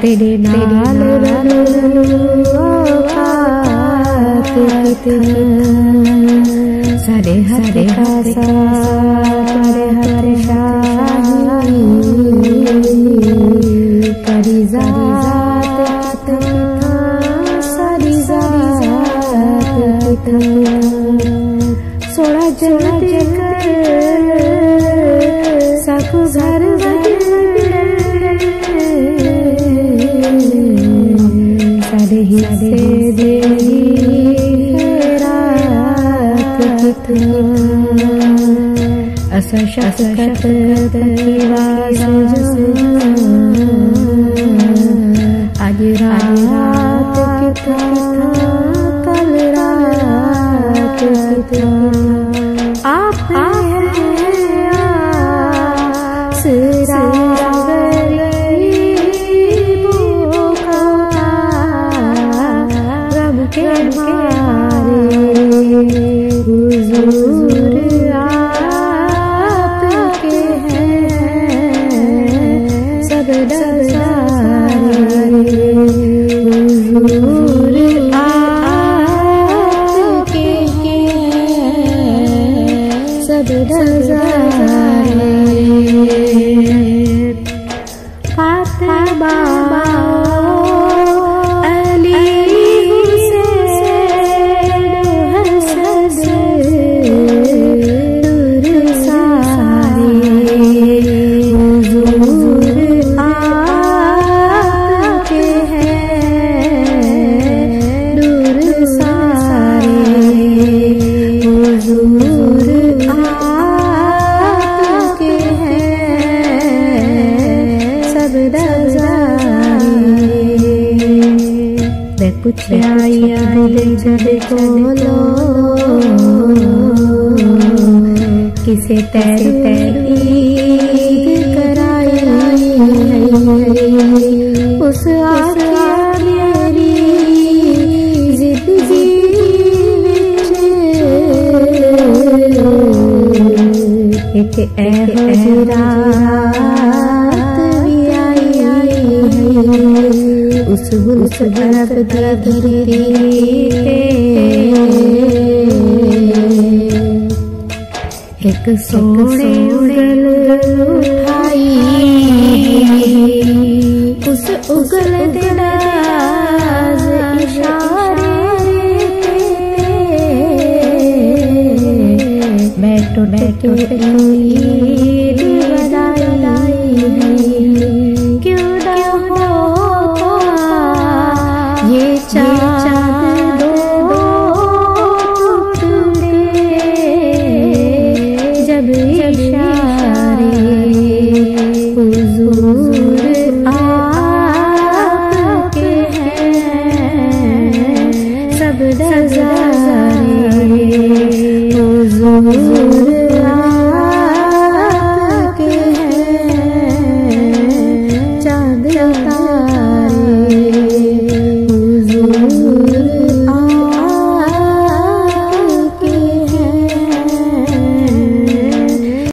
तेरे नाल सारे हरे हरे हरे शाही करी जात सारी जात सोड़ा जला साकू घर सारे हिस्से दे असा शफकत आज रात कल रात आप रब के मारे हुजूर आपके हैं सब नज़ारे हुजूर आपके हैं सब नज़ारे फातिमा कुछ आया दिल खोलो किसे तेरी कराई उस आखिया मेरी जिंदगी एक उस तरफ धीरे एक सोने उगल उठाई उस उगल दराज इशारे बैठो बैठो